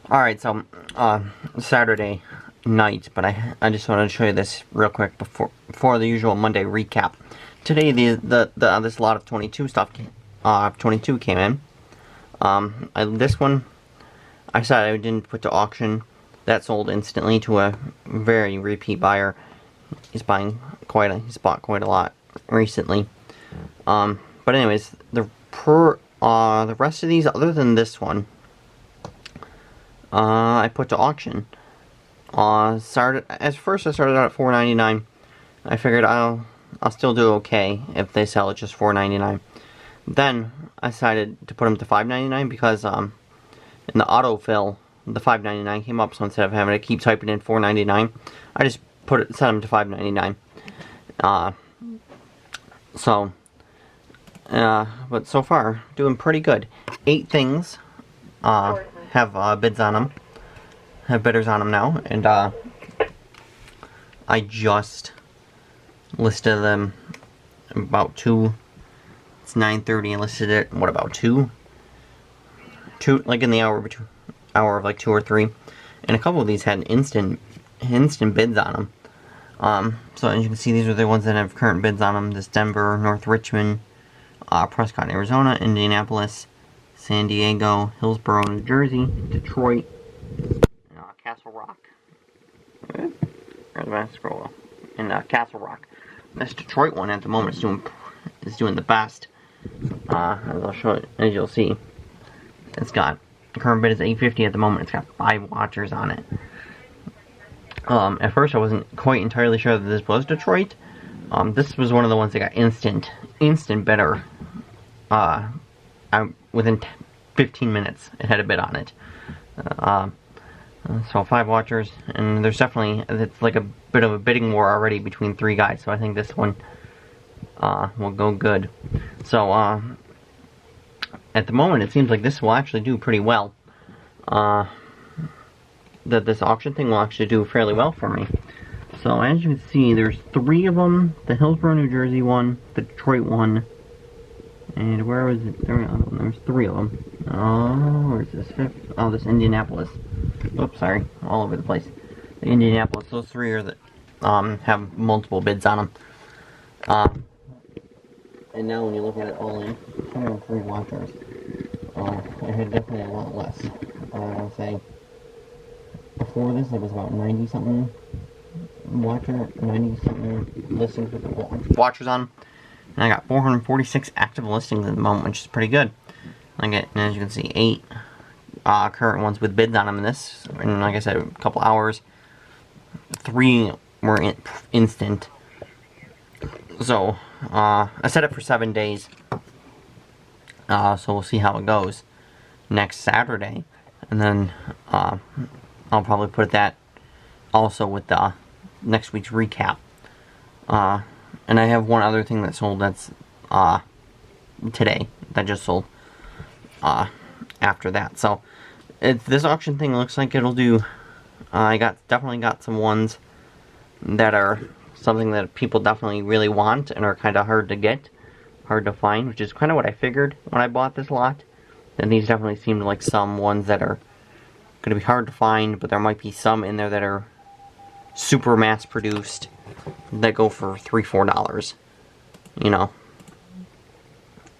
Alright, so, Saturday night, but I just wanted to show you this real quick before the usual Monday recap. Today, this lot of 22 stuff, 22 came in. This one, I said I didn't put to auction. That sold instantly to a very repeat buyer. He's bought quite a lot recently. But anyways, the rest of these, other than this one, I put to auction. At first I started out at $4.99. I figured I'll still do okay if they sell at just $4.99. Then I decided to put them to $5.99 because in the autofill the $5.99 came up, so instead of having to keep typing in $4.99, I just set them to $5.99. But so far doing pretty good. 8 things have bids on them. Have bidders on them now, and I just listed them about 2. It's 9:30 and listed it. What about 2? Like in the hour of like 2 or 3, and a couple of these had instant bids on them. So as you can see, these are the ones that have current bids on them. This Denver, North Richmond, Prescott, Arizona, Indianapolis, San Diego, Hillsborough, New Jersey, Detroit, Castle Rock. Where's my scroll? And Castle Rock. This Detroit one at the moment is doing the best. As I'll show it, as you'll see, it's got the current bid is $850 at the moment. It's got 5 watchers on it. At first, I wasn't quite entirely sure that this was Detroit. This was one of the ones that got instant bidder. Within 15 minutes, it had a bid on it. So 5 watchers, and there's it's like a bit of a bidding war already between 3 guys, so I think this one will go good. So at the moment it seems like this will actually do pretty well. That this auction thing will actually do fairly well for me. So as you can see, there's 3 of them: the Hillsborough, New Jersey one, the Detroit one, and where was it? There's 3 of them. Oh, where's this 5th? Oh, this Indianapolis. Oops, sorry, all over the place. The Indianapolis, those 3 are that have multiple bids on them. And now when you look at it all in, 103 watchers. I had definitely a lot less. I'll say before this it was about 90-something listings with watchers on. And I got 446 active listings at the moment, which is pretty good. I get, and as you can see, 8 current ones with bids on them in this. And like I said, a couple hours. 3 were instant. So, I set it for 7 days. So we'll see how it goes next Saturday. And then, I'll probably put that also with the next week's recap. And I have one other thing that sold that's today, that just sold after that. So this auction thing looks like it'll do. I definitely got some ones that are something that people definitely really want and are kind of hard to get, hard to find, which is kind of what I figured when I bought this lot. And these definitely seemed like some ones that are going to be hard to find, but there might be some in there that are super mass produced that go for $3-4, you know.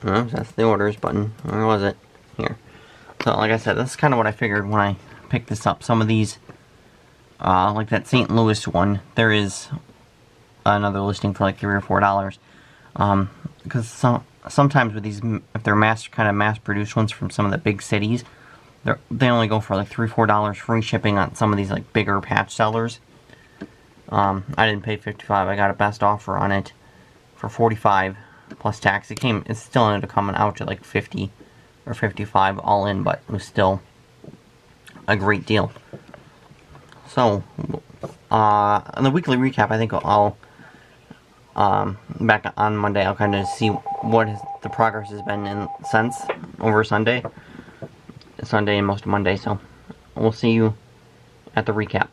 That's the orders button. Where was it? Here. So like I said, that's kind of what I figured when I picked this up. Some of these, like that St. Louis one, there is another listing for like $3 or $4. Because sometimes with these, if they're kind of mass produced ones from some of the big cities, they only go for like $3-4 free shipping on some of these like bigger patch sellers. I didn't pay $55. I got a best offer on it for $45 plus tax. It still ended up coming out to like $50 or $55 all in, but it was still a great deal. So, on the weekly recap, I think I'll back on Monday. I'll kind of see what the progress has been since over Sunday and most of Monday. So, we'll see you at the recap.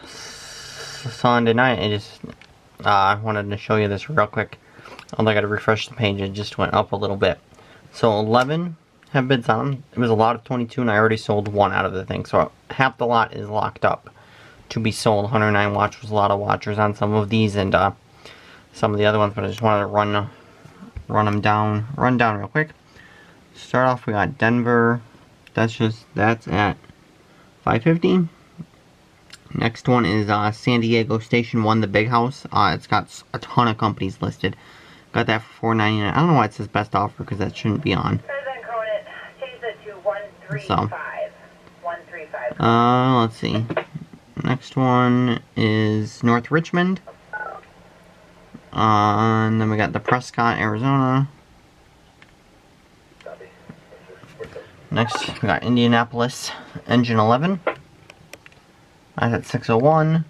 Sunday night, I wanted to show you this real quick. Although I gotta refresh the page, it just went up a little bit. So 11 have bids on them. It was a lot of 22, and I already sold one out of the thing. So half the lot is locked up to be sold. 109 watch was a lot of watchers on some of these, and some of the other ones. But I just wanted to run down real quick. Start off, we got Denver. That's at 550. Next one is San Diego Station 1, the big house. It's got a ton of companies listed. Got that for $4.99. I don't know why it says best offer, because that shouldn't be on. So, let's see. Next one is North Richmond. And then we got the Prescott, Arizona. Next, we got Indianapolis, Engine 11. That's at 601.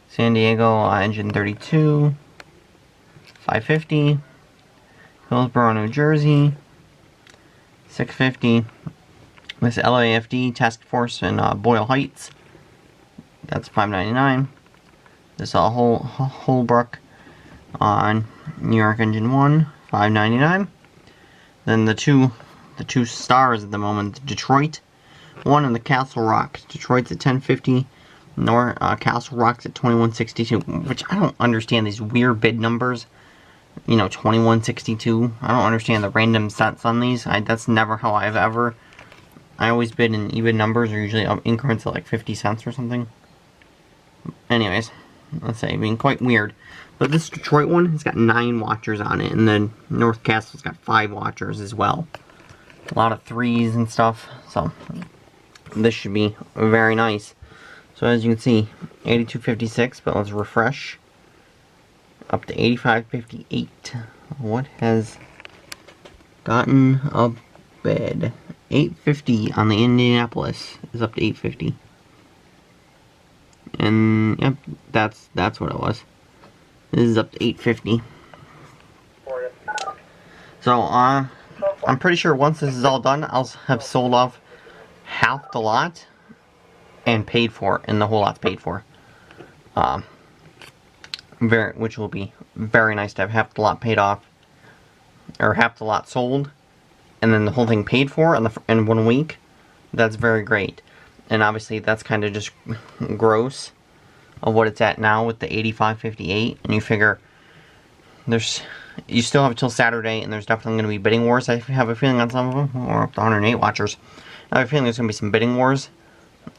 San Diego, Engine 32. 550. Hillsborough, New Jersey. 650. This LAFD Task Force in Boyle Heights. That's $5.99. This Holbrook on New York Engine 1, $5.99. Then the two stars at the moment, Detroit, one and the Castle Rock. Detroit's at 1050. Castle Rock's at 2162, which I don't understand these weird bid numbers. You know, 2162. I don't understand the random sets on these. That's never how I've ever. I always bid in even numbers, or usually increments of like 50 cents or something. Anyways, let's say, being quite weird. But this Detroit one has got 9 watchers on it, and then North Castle's got 5 watchers as well. A lot of 3s and stuff, so this should be very nice. So as you can see, 82.56, but let's refresh. Up to 85.58. What has gotten a bid? 850 on the Indianapolis is up to 850. And yep, that's what it was. This is up to 850. So I'm pretty sure once this is all done, I'll have sold off half the lot and paid for, and the whole lot's paid for. Which will be very nice to have half the lot paid off, or half the lot sold, and then the whole thing paid for in 1 week. That's very great. And obviously that's kind of just gross of what it's at now with the 85.58, and you figure you still have until Saturday, and there's definitely going to be bidding wars. I have a feeling on some of them, or up to 108 watchers. I have a feeling there's going to be some bidding wars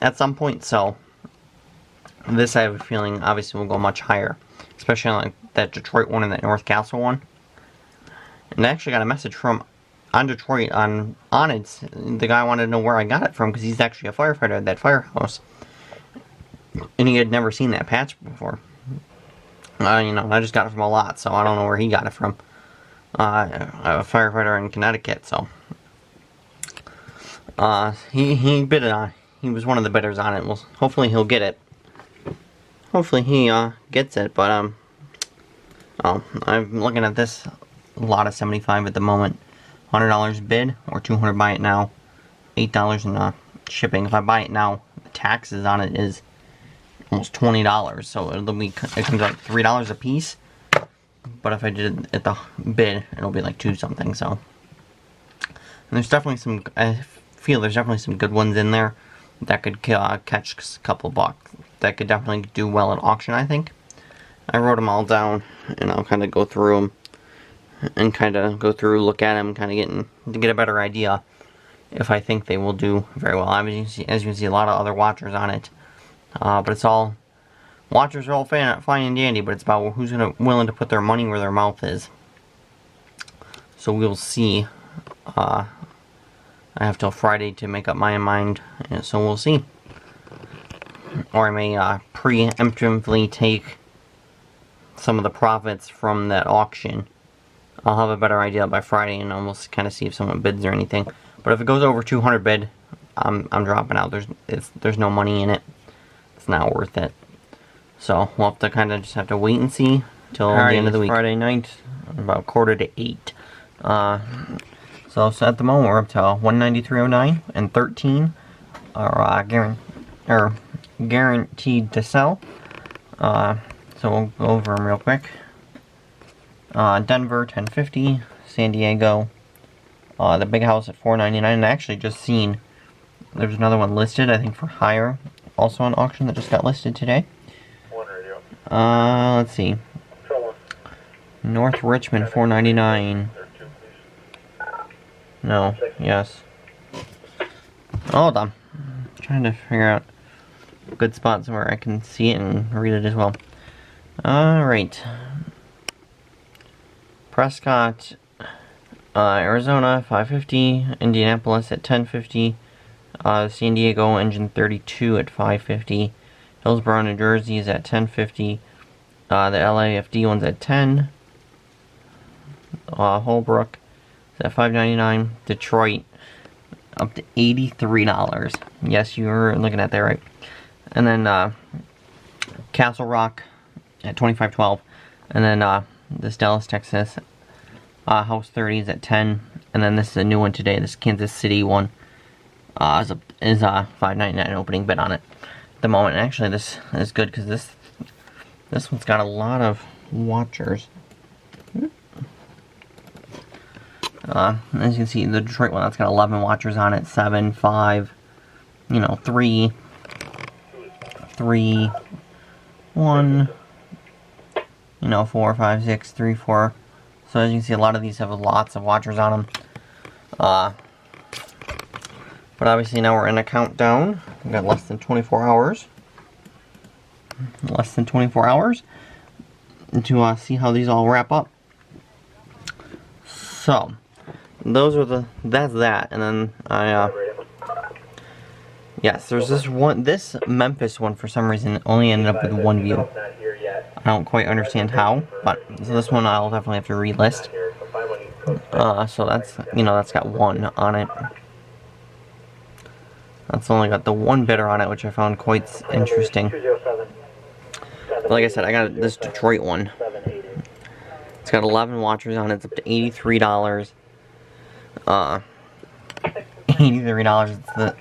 at some point, so this, I have a feeling, obviously will go much higher, especially on like that Detroit one and that North Castle one. And I actually got a message from on Detroit on it. The guy wanted to know where I got it from, because he's actually a firefighter at that firehouse, and he had never seen that patch before. You know, I just got it from a lot, so I don't know where he got it from. I'm a firefighter in Connecticut, so he bid it on. He was one of the bidders on it. Well, hopefully he'll get it. Hopefully he gets it, but I'm looking at this lot of 75 at the moment. $100 bid, or $200 buy it now. $8 in shipping. If I buy it now, the taxes on it is almost $20, so it comes out $3 a piece. But if I did it at the bid, it'll be like 2 something. So, and there's definitely some. I feel there's definitely some good ones in there that could catch a couple bucks. That could definitely do well at auction, I think. I wrote them all down, and I'll kind of go through them, and kind of go through, look at them, kind of to get a better idea if I think they will do very well. I mean, as you can see, a lot of other watchers on it, but it's all watchers are all fine and dandy, but it's about who's willing to put their money where their mouth is. So we'll see. I have till Friday to make up my mind, so we'll see. Or I may preemptively take some of the profits from that auction. I'll have a better idea by Friday, and almost kind of see if someone bids or anything. But if it goes over 200 bid, I'm dropping out. There's no money in it. It's not worth it. So we'll have to kind of just have to wait and see till the end of the week. Friday night, about 7:45. So at the moment we're up to 193.09, and 13 are guaranteed to sell. So we'll go over them real quick. Denver 1050, San Diego The big house at $4.99. And I actually just seen there's another one listed, I think for higher, also on auction that just got listed today. Let's see. North Richmond, $4.99. No, yes. Hold on. I'm trying to figure out good spots where I can see it and read it as well. Alright. Prescott, Arizona, $5.50. Indianapolis at $10.50. San Diego, Engine 32 at $5.50. Hillsborough, New Jersey is at $10.50. The LAFD one's at $10. Holbrook is at $5.99. Detroit up to $83. Yes, you were looking at that right. And then Castle Rock at $25.12. And then this Dallas, Texas House 30 is at $10. And then this is a new one today. This Kansas City one is $5.99 opening bid on it at the moment. And actually, this is good because this one's got a lot of watchers. As you can see, the Detroit one, that's got 11 watchers on it. 7, 5, 3, 1, 4, 5, 6, 3, 4. So as you can see, a lot of these have lots of watchers on them. But obviously now we're in a countdown. We've got less than 24 hours. Less than 24 hours to see how these all wrap up. So those are that's that. And then yes, there's this Memphis one for some reason only ended up with one view. I don't quite understand how, but so this one I'll definitely have to relist. So that's that's got one on it. That's only got the one bidder on it, which I found quite interesting. But like I said, I got this Detroit one. It's got 11 watchers on it. It's up to $83. $83.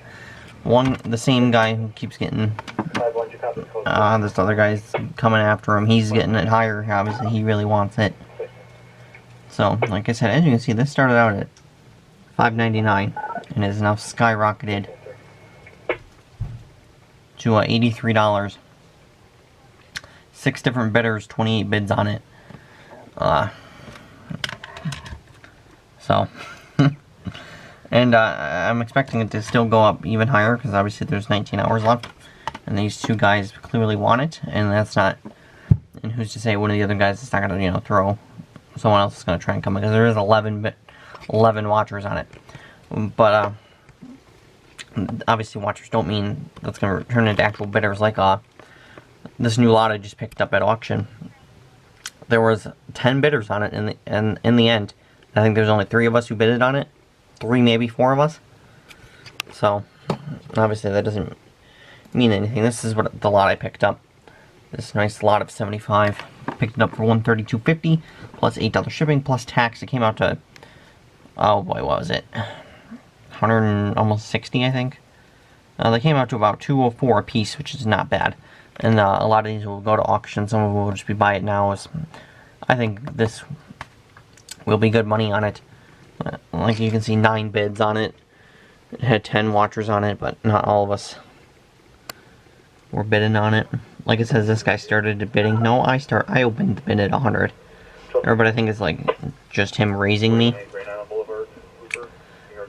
It's the same guy who keeps getting. This other guy's coming after him. He's getting it higher. Obviously, he really wants it. So, like I said, as you can see, this started out at $5.99 and is now skyrocketed to $83. 6 different bidders, 28 bids on it. And I'm expecting it to still go up even higher because obviously there's 19 hours left, and these two guys clearly want it, and that's not. And who's to say one of the other guys is not gonna throw someone else is gonna try and come in, because there is 11 watchers on it, but obviously watchers don't mean that's gonna turn into actual bidders. Like this new lot I just picked up at auction, there was 10 bidders on it, and in the end, I think there's only 3 of us who bidded on it. 3, maybe 4 of us. So obviously that doesn't mean anything. This is what the lot I picked up. This nice lot of 75. Picked it up for $132.50 plus $8 shipping plus tax. It came out to, oh boy, what was it? 100 and almost 60, I think. They came out to about $204 a piece, which is not bad. And a lot of these will go to auction. Some of them will just be buy it now. I think this will be good money on it. Like you can see, 9 bids on it. It had 10 watchers on it, but not all of us were bidding on it. Like it says, this guy started bidding. No, I opened the bid at 100. Everybody, I think it's like just him raising me.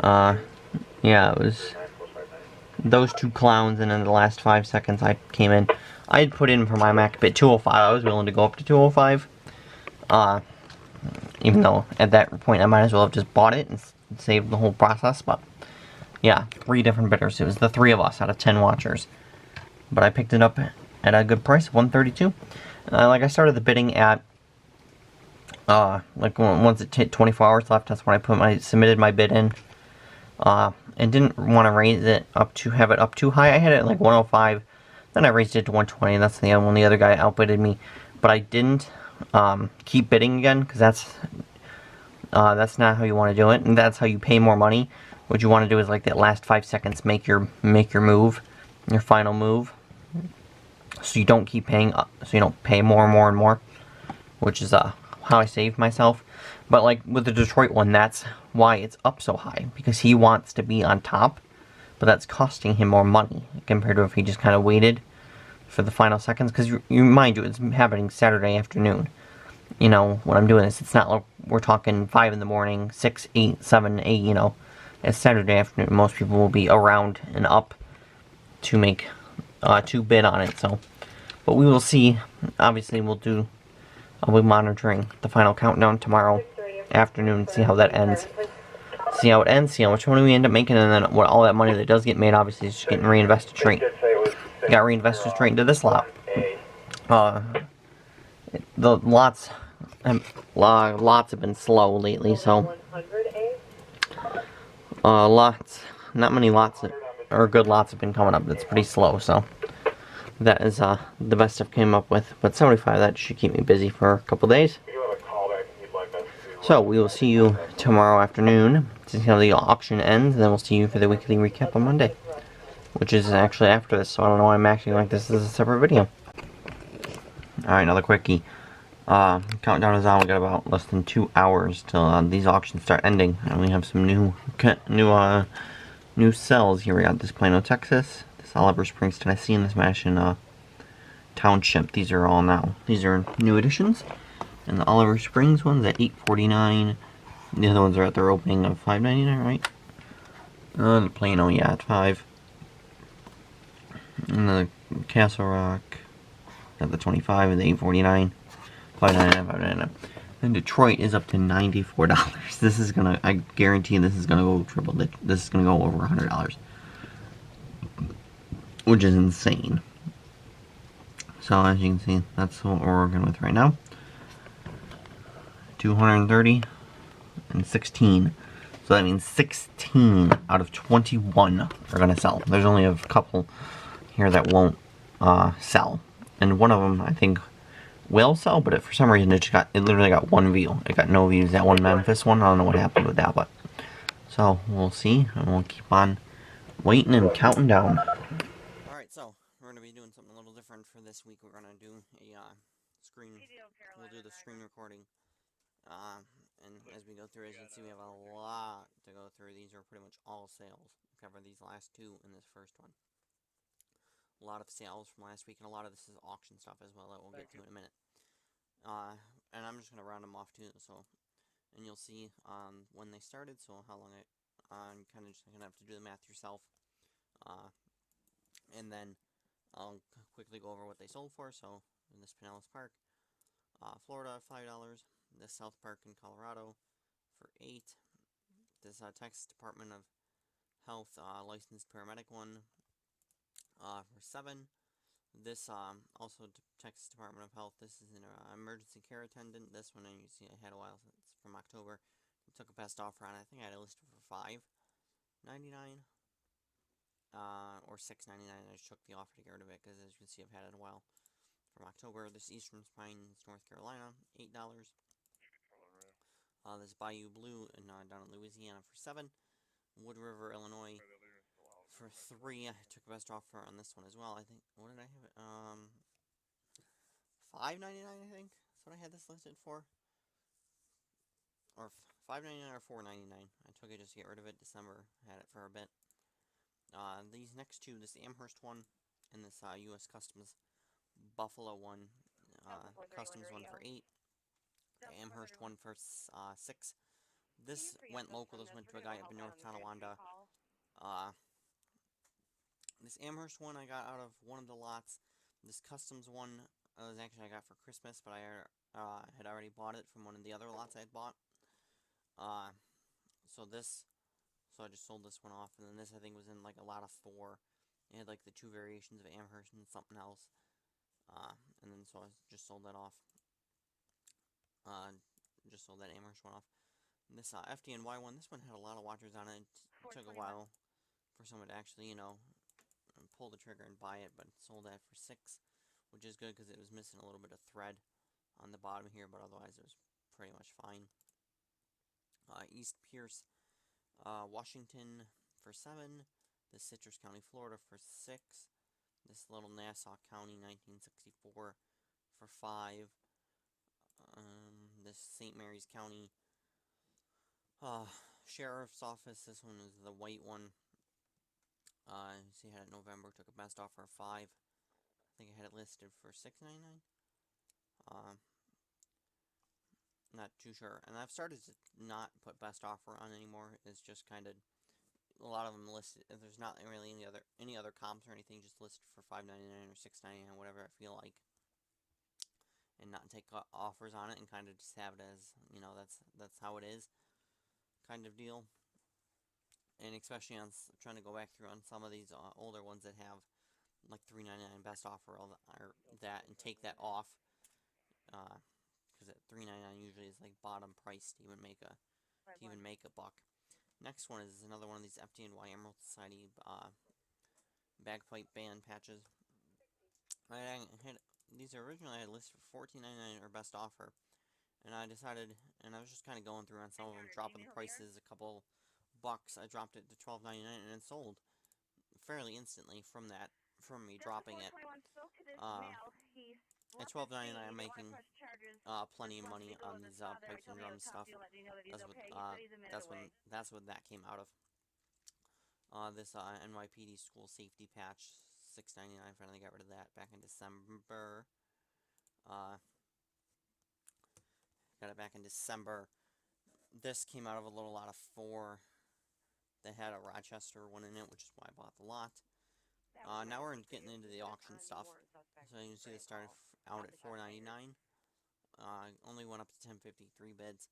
Yeah, it was those 2 clowns, and in the last 5 seconds I came in. I had put in for my Mac bid 205. I was willing to go up to 205. Even though at that point I might as well have just bought it and saved the whole process. But yeah, 3 different bidders. It was the 3 of us out of 10 watchers. But I picked it up at a good price, $132. Like I started the bidding at like once it hit 24 hours left. That's when I submitted my bid in. And didn't want to raise it up to have it up too high. I had it at like 105. Then I raised it to 120. That's the one the other guy outbidded me. But I didn't keep bidding again, because that's not how you want to do it, and that's how you pay more money. What you want to do is like that last 5 seconds, make your move, your final move, so you don't keep paying up, so you don't pay more and more and more, which is how I saved myself. But like with the Detroit one, that's why it's up so high, because he wants to be on top, but that's costing him more money compared to if he just kind of waited for the final seconds, because you mind you, it's happening Saturday afternoon. You know, when I'm doing this, it's not like we're talking 5 in the morning, 6, 8, 7, 8, you know. It's Saturday afternoon. Most people will be around and up to make, to bid on it, so. But we will see. Obviously, I'll be monitoring the final countdown tomorrow afternoon, see how that ends. See how it ends, see how much money we end up making, and then what all that money that does get made, obviously, is just getting reinvested straight. Got reinvested straight into this lot. The lots have been slow lately, so not many lots or good lots have been coming up. It's pretty slow, so that is the best I've came up with. But 75, that should keep me busy for a couple days. So we will see you tomorrow afternoon to see how the auction ends, and then we'll see you for the weekly recap on Monday, which is actually after this. So I don't know why I'm acting like this is a separate video. Alright, another quickie. Countdown is on. We got about less than 2 hours till these auctions start ending, and we have some new cells here. We got this Plano, Texas, this Oliver Springs, Tennessee, and this Madison Township. These are all now. These are new additions, and the Oliver Springs one's at $8.49. The other ones are at their opening of $5.99, right? The Plano, yeah, at $5. And the Castle Rock at the $25 and the $8.49. $5.99. And Detroit is up to $94. This is gonna, I guarantee this is gonna go triple. This is gonna go over $100, which is insane. So as you can see, that's what we're working with right now. 230 and 16. So that means 16 out of 21 are gonna sell. There's only a couple here that won't sell, and one of them I think will sell, but for some reason it literally got 1 view. It got no views. That one Memphis one, I don't know what happened with that, but so we'll see, and we'll keep on waiting and counting down. Alright, so we're gonna be doing something a little different for this week. We're gonna do a screen. We'll do the screen recording. And as we go through, as you can see, we have a lot to go through. These are pretty much all sales. We'll cover these last two and this first one. A lot of sales from last week, and a lot of this is auction stuff as well that we'll get to in a minute. And I'm just going to round them off too, so, and you'll see when they started, so how long I'm kind of just going to have to do the math yourself. And then I'll quickly go over what they sold for. So in this Pinellas Park, Florida, $5. This South Park in Colorado for $8. This Texas Department of Health licensed paramedic one for $7. This also Texas Department of Health. This is an emergency care attendant. This one, and you see I had a while. It's from October. I took a best offer on it. I think I had it listed for $5.99 or $6.99. I just took the offer to get rid of it because, as you can see, I've had it a while. From October, this Eastern Pines, North Carolina, $8. This Bayou Blue down in Louisiana for $7. Wood River, Illinois for $3. I took a best offer on this one as well. I think, what did I have it? $5.99, I think. That's what I had this listed for. Or $5.99 or $4.99. I took it just to get rid of it. December, had it for a bit. These next two, this Amherst one and this U.S. Customs Buffalo one, Customs one for $8. Amherst one for $6. This went local. This went to a guy up in North Tonawanda. This Amherst one I got out of one of the lots. This Customs one was actually I got for Christmas, but I had already bought it from one of the other lots I had bought. So I just sold this one off, and then this I think was in like a lot of 4. It had like the 2 variations of Amherst and something else. And then so I just sold that off. Just sold that Amherst one off. And this FDNY one, this one had a lot of watchers on it. It took a while for someone to actually, pull the trigger and buy it, but sold that for $6, which is good because it was missing a little bit of thread on the bottom here, but otherwise it was pretty much fine. East Pierce, Washington for $7. This Citrus County, Florida for $6. This Little Nassau County, 1964 for $5. This St. Mary's County, Sheriff's Office. This one is the white one. You see, I had it in November. Took a best offer of 5. I think I had it listed for $6.99. Not too sure. And I've started to not put best offer on anymore. It's just kind of a lot of them listed. If there's not really any other comps or anything, just listed for $5.99 or $6.99, whatever I feel like, and not take offers on it, and kind of just have it as, you know, that's how it is, kind of deal. And especially on trying to go back through on some of these older ones that have like $3.99 best offer or that, and take that off, because at $3.99 usually is like bottom price to even make a buck. Next one is another one of these FDNY Emerald Society bagpipe band patches. These originally I had listed for $14.99 or best offer, and I decided, and I was just kind of going through on some of them, dropping the prices a couple bucks. I dropped it to $12.99 and it sold fairly instantly from me dropping it. At $12.99, I'm making plenty of money on these pipes and drums stuff. That's what that came out of. This NYPD school safety patch, $6.99. Finally got rid of that back in December. Got it back in December. This came out of a little lot of 4 that had a Rochester one in it, which is why I bought the lot. Now we're getting into the auction stuff. So you can see this started out at $4.99. Only went up to 1053 bids.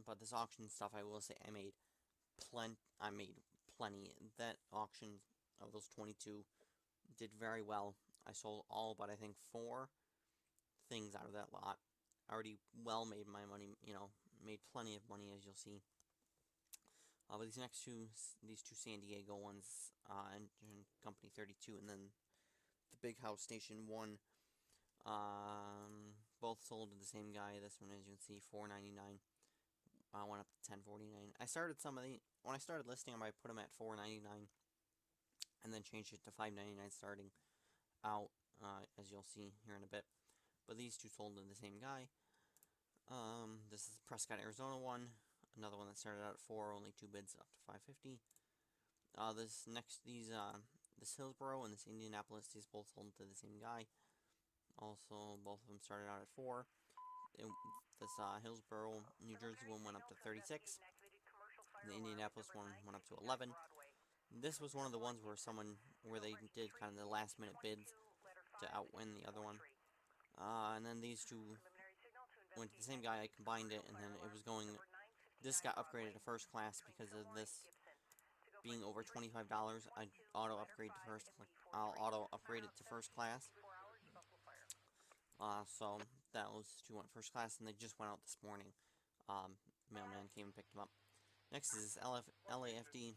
But this auction stuff, I will say, I made plenty. That auction of those 22 did very well. I sold all but I think 4 things out of that lot. I already well made my money, you know, made plenty of money, as you'll see. But these two San Diego ones, Engine Company 32, and then the Big House Station 1, both sold to the same guy. This one, as you can see, $4.99. Went up to $10.49. I started when I started listing them, I put them at $4.99, and then changed it to $5.99 starting out, as you'll see here in a bit. But these two sold to the same guy. This is Prescott, Arizona one. Another one that started out at 4, only 2 bids up to $5.50. This Hillsboro and this Indianapolis, these both sold to the same guy. Also, both of them started out at 4. This Hillsboro, New Jersey one went up to 36. The Indianapolis one went up to 11. This was one of the ones where they did kind of the last minute bids to outwin the other one. And then these two went to the same guy. I combined it, and then it was going. This got upgraded to first class because of this being over $25. I'll auto upgrade it to first class. So those two went first class, and they just went out this morning. Mailman came and picked them up. Next is LAFD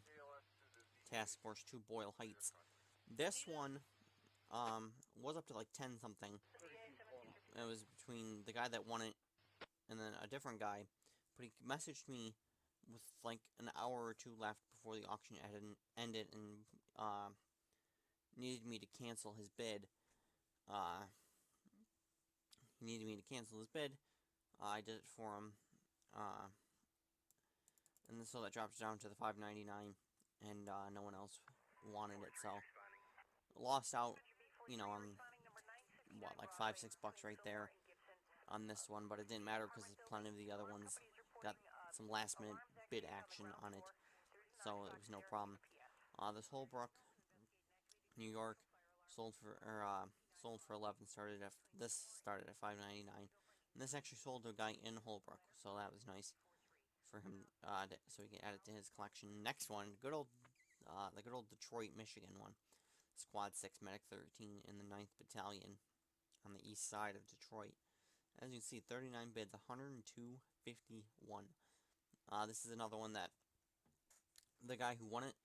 Task Force 2 Boyle Heights. This one was up to like 10 something. It was between the guy that won it and then a different guy, but he messaged me with like an hour or 2 left before the auction ended, and needed me to cancel his bid. I did it for him, and so that drops down to the $5.99, and no one else wanted it, so lost out, you know, on what, like $5-6 right there on this one, but it didn't matter because plenty of the other ones got some last minute bid action on it, so it was no problem. This Holbrook, New York, sold for 11. This started at $5.99, and this actually sold to a guy in Holbrook, so that was nice for him, so he can add it to his collection. Next one, the good old Detroit, Michigan one, Squad 6 Medic 13 in the 9th Battalion on the east side of Detroit. As you can see, 39 bids, 102.51. This is another one that the guy who won it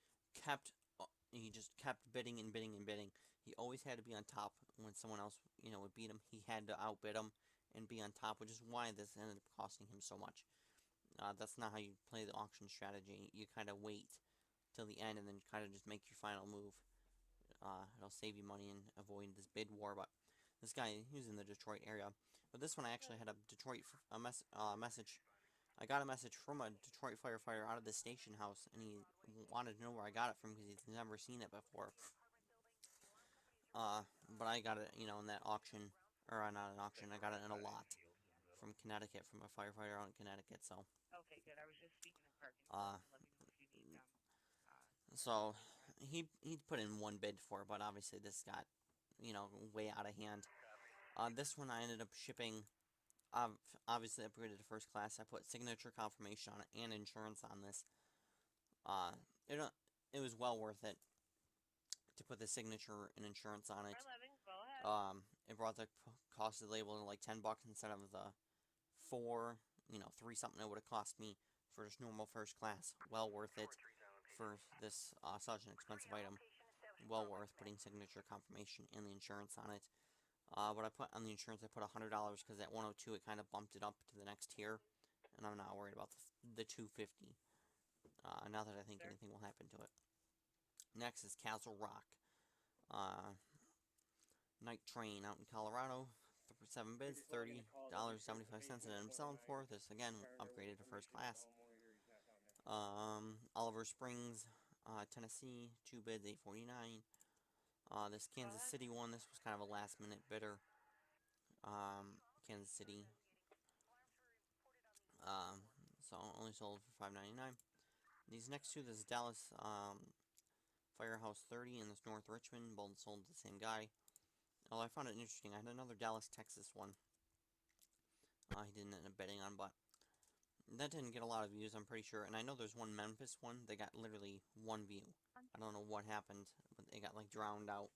he just kept bidding and bidding and bidding. He always had to be on top when someone else, you know, would beat him. He had to outbid him and be on top, which is why this ended up costing him so much. That's not how you play the auction strategy. You kind of wait till the end and then kind of just make your final move. It'll save you money and avoid this bid war. But this guy, he was in the Detroit area. But this one, I actually had a Detroit message I got a message from a Detroit firefighter out of the station house, and he wanted to know where I got it from because he's never seen it before. But I got it, you know, in that auction, or not an auction, I got it in a lot from Connecticut, from a firefighter out in Connecticut, so. Okay, good. I was just speaking to Parkinson Uh, and let me know if you need so, any more. he put in one bid for it, but obviously this got, you know, way out of hand. This one I ended up shipping, obviously upgraded to first class. I put signature confirmation on it and insurance on this. Uh, it, it was well worth it to put the signature and insurance on it. 411, go ahead. It brought the cost of the label to like $10 instead of the three something it would have cost me for just normal first class. Well worth it for this such an expensive item. Well worth putting signature confirmation and the insurance on it. What I put on the insurance, I put $100 because at 102 it kind of bumped it up to the next tier, and I'm not worried about the 250. Not that I think Sir? anything will happen to it. Next is Castle Rock. Uh, Night Train out in Colorado. 7 bids, $30.75, and I'm selling for this again, upgraded to first class. Oliver Springs, Tennessee, 2 bids, $8.49. This Go Kansas ahead. City one, this was kind of a last minute bidder. Kansas City. So only sold for $5.99. These next two, this Dallas Firehouse 30 and this North Richmond, both sold to the same guy. Although I found it interesting, I had another Dallas, Texas one. He didn't end up bidding on, but that didn't get a lot of views, I'm pretty sure. And I know there's one Memphis one that got literally one view. I don't know what happened, but it got like drowned out.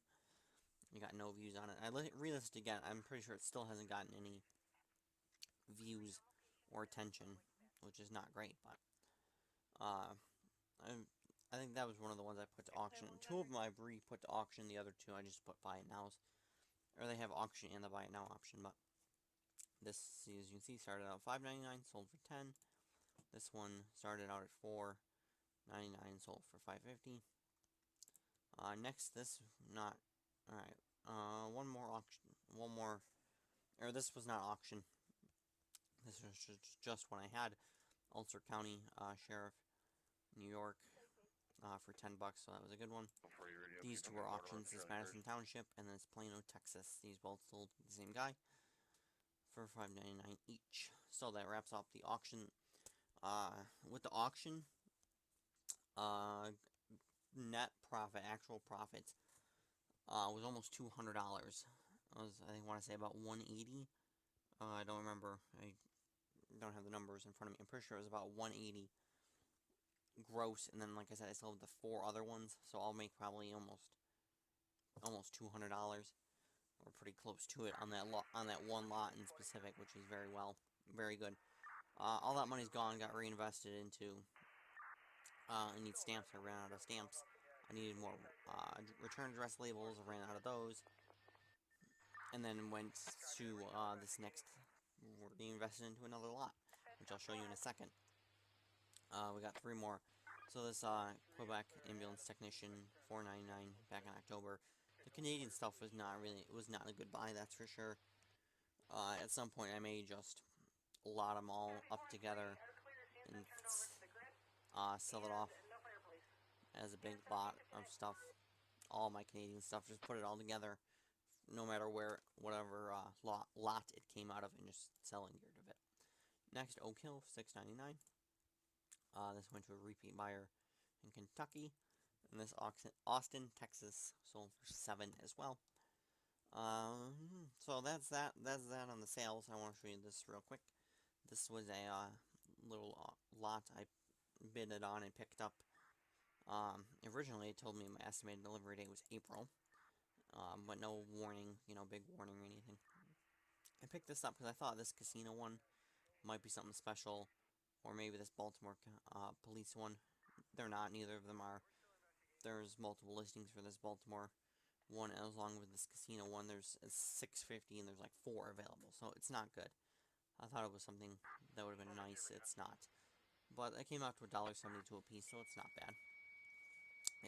You got no views on it. I re-listed again. I'm pretty sure it still hasn't gotten any views or attention, which is not great. But uh, I I think that was one of the ones I put to auction. Two of them I re-put to auction. The other two I just put buy it nows, or they have auction and the buy it now option. But this, as you can see, started out at $5.99, sold for $10. This one started out at $4.99, sold for $5.50. Next, this not alright. One more auction. One more. Or this was not auction. This was just one I had. Ulster County Sheriff, New York, for $10. So that was a good one. These two were auctions. This Madison Township and this Plano, Texas. These both sold to the same guy for $5.99 each. So that wraps up the auction. With the auction, net profit, actual profit, was almost $200. I want to say about 180. I don't remember. I don't have the numbers in front of me. I'm pretty sure it was about 180 gross, and then like I said, I still have the 4 other ones, so I'll make probably almost $200, or pretty close to it on that on that one lot in specific, which is very good. All that money's gone, got reinvested into. I need stamps. I ran out of stamps. I needed more return address labels. I ran out of those. And then went to this next, reinvested into another lot, which I'll show you in a second. We got 3 more. So this Quebec ambulance technician, $4.99 back in October. The Canadian stuff was not really, it was not a good buy, that's for sure. At some point I may just lot them all up together and sell it off as a big lot of stuff. All my Canadian stuff, just put it all together, no matter whatever lot it came out of, and just selling geared of it. Next, Oak Hill, $6.99. This went to a repeat buyer in Kentucky. And this Austin, Texas, sold for $7 as well. So that's that. That's that on the sales. I want to show you this real quick. This was a little lot I bid it on and picked up. Originally, it told me my estimated delivery date was April, but no warning, big warning or anything. I picked this up because I thought this casino one might be something special, or maybe this Baltimore police one. They're not. Neither of them are. There's multiple listings for this Baltimore one, as long with this casino one. There's $6.50 and there's like 4 available, so it's not good. I thought it was something that would have been nice. It's not. But it came out to $1.72 a piece, so it's not bad.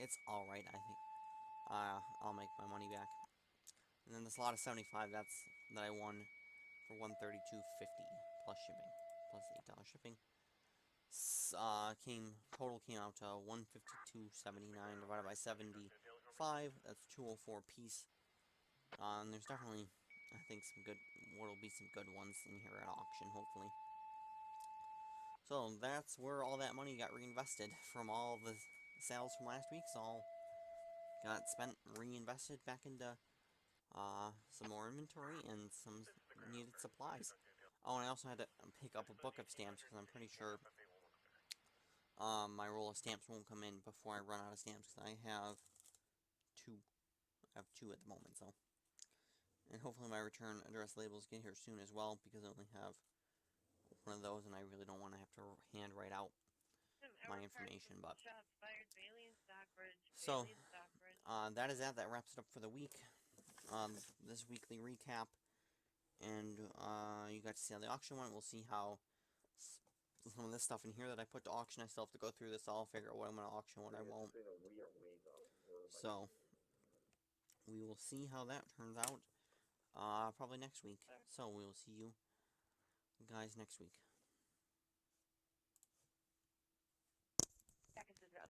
It's alright, I think. I'll make my money back. And then this lot of 75, that I won for $132.50 plus shipping, plus $8 shipping. this total came out to 152.79 divided by 75. That's 204 apiece. And there's definitely, I think, what'll be some good ones in here at auction, hopefully. So that's where all that money got reinvested from all the sales from last week. So all got spent, reinvested back into some more inventory and some needed supplies. Oh, and I also had to pick up a book of stamps because I'm pretty sure my roll of stamps won't come in before I run out of stamps because I have two. I have two at the moment, so. And hopefully my return address labels get here soon as well because I only have one of those and I really don't want to have to hand write out my information. But so that is that. That wraps it up for the week. This weekly recap, and you got to see how the auction went. We'll see how some of this stuff in here that I put to auction. I still have to go through this all, figure out what I'm going to auction, what I won't. So we will see how that turns out. Probably next week. So we will see you guys next week.